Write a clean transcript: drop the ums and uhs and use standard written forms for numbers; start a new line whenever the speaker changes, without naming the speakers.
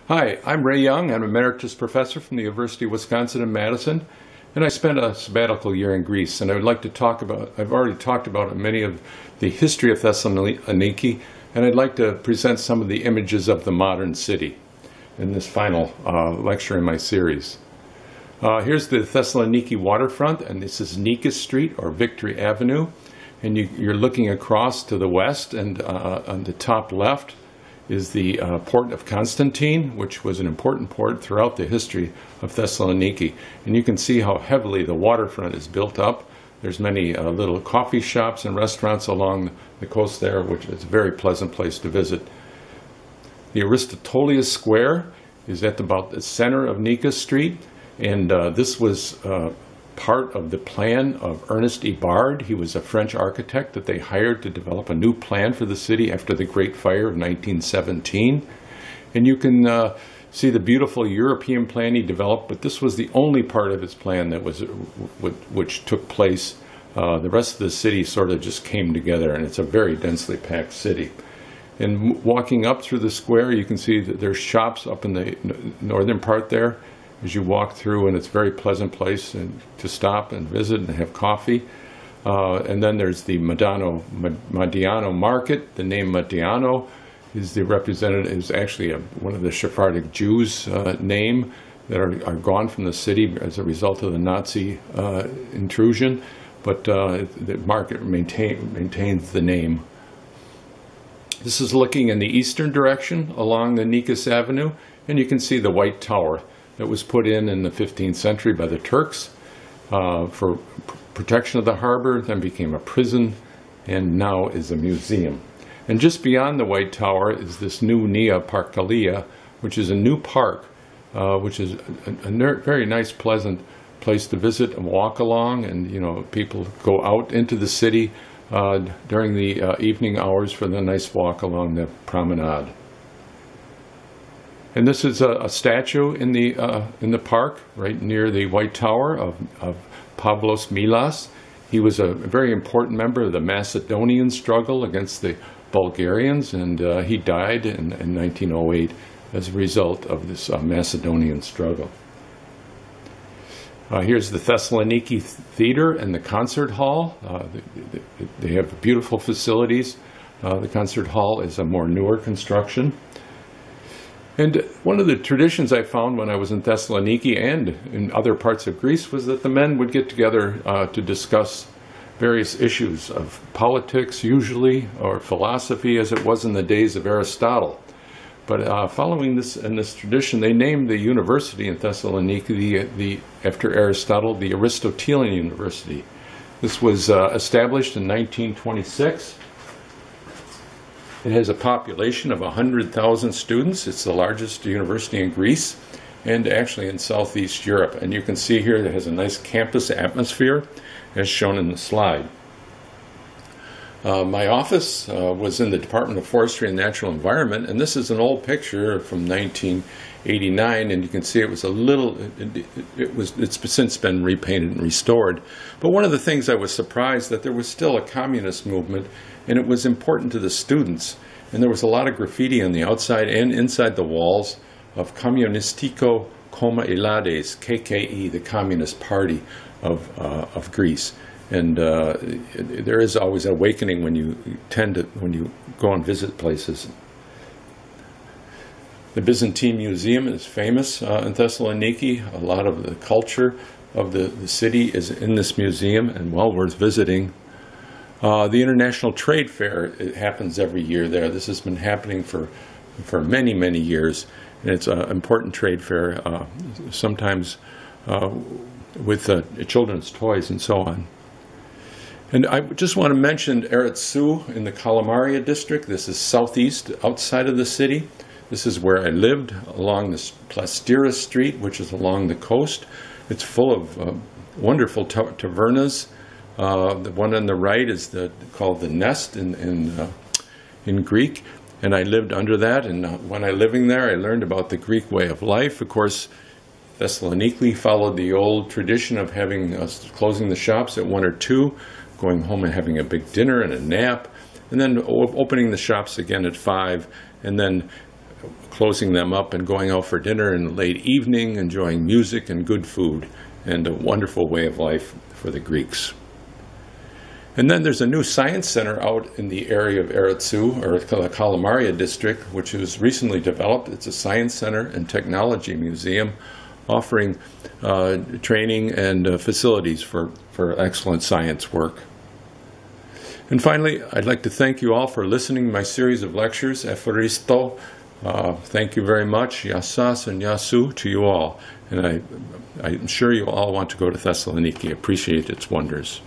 Hi, I'm Ray Young. I'm Emeritus Professor from the University of Wisconsin in Madison, and I spent a sabbatical year in Greece. And I would like to talk about, I've already talked about many of the history of Thessaloniki, and I'd like to present some of the images of the modern city in this final lecture in my series. Here's the Thessaloniki waterfront, and this is Nikis Street or Victory Avenue. And you're looking across to the west, and on the top left is the port of Constantine, which was an important port throughout the history of Thessaloniki. And you can see how heavily the waterfront is built up. There's many little coffee shops and restaurants along the coast there, which is a very pleasant place to visit. The Aristotelous Square is at about the center of Nikis Street, and this was part of the plan of Ernest Ibard. He was a French architect that they hired to develop a new plan for the city after the Great Fire of 1917. And you can see the beautiful European plan he developed, but this was the only part of his plan that was which took place. The rest of the city sort of just came together, and it's a very densely packed city. And walking up through the square, you can see that there's shops up in the northern part there as you walk through, and it's a very pleasant place to stop and visit and have coffee. And then there's the Modiano Market. The name Modiano is the representative, is actually one of the Sephardic Jews' name that are gone from the city as a result of the Nazi intrusion, but the market maintains the name. This is looking in the eastern direction along the Nikis Avenue, and you can see the White Tower that was put in the 15th century by the Turks for protection of the harbor, then became a prison, and now is a museum. And just beyond the White Tower is this new Paralia, which is a new park, which is a very nice, pleasant place to visit and walk along. And people go out into the city during the evening hours for the nice walk along the promenade. And this is a statue in the park, right near the White Tower of Pavlos Melas. He was a very important member of the Macedonian struggle against the Bulgarians, and he died in 1908 as a result of this Macedonian struggle. Here's the Thessaloniki Theater and the concert hall. They have beautiful facilities. The concert hall is a more newer construction. And one of the traditions I found when I was in Thessaloniki and in other parts of Greece was that the men would get together to discuss various issues of politics, usually, or philosophy, as it was in the days of Aristotle. But following this tradition, they named the university in Thessaloniki, after Aristotle, the Aristotelian University. This was established in 1926. It has a population of 100,000 students. It's the largest university in Greece and actually in Southeast Europe. And you can see here it has a nice campus atmosphere as shown in the slide. My office was in the Department of Forestry and Natural Environment, and this is an old picture from 1989, and you can see it was it's since been repainted and restored. But one of the things I was surprised that there was still a communist movement, and it was important to the students, and there was a lot of graffiti on the outside and inside the walls of Komunistico Koma Elades, KKE, the Communist Party of Greece. And there is always an awakening when you go and visit places. The Byzantine Museum is famous in Thessaloniki. A lot of the culture of the city is in this museum and well worth visiting. The International Trade Fair, it happens every year there. This has been happening for many, many years. And it's an important trade fair, sometimes with children's toys and so on. And I just want to mention Aretsou in the Kalamaria district. This is southeast, outside of the city. This is where I lived, along this Plastira Street, which is along the coast. It's full of wonderful tavernas. The one on the right is called the Nest in Greek, and I lived under that. And when I living there, I learned about the Greek way of life. Of course, Thessaloniki followed the old tradition of closing the shops at 1 or 2, going home and having a big dinner and a nap, and then opening the shops again at 5, and then closing them up and going out for dinner in the late evening, enjoying music and good food, and a wonderful way of life for the Greeks. And then there's a new science center out in the area of Aretsou, or the Kalamaria district, which was recently developed. It's a science center and technology museum offering training and facilities for excellent science work. And finally, I'd like to thank you all for listening to my series of lectures, Aristotle. Thank you very much, Yassas and Yasu, to you all. And I'm sure you all want to go to Thessaloniki. Appreciate its wonders.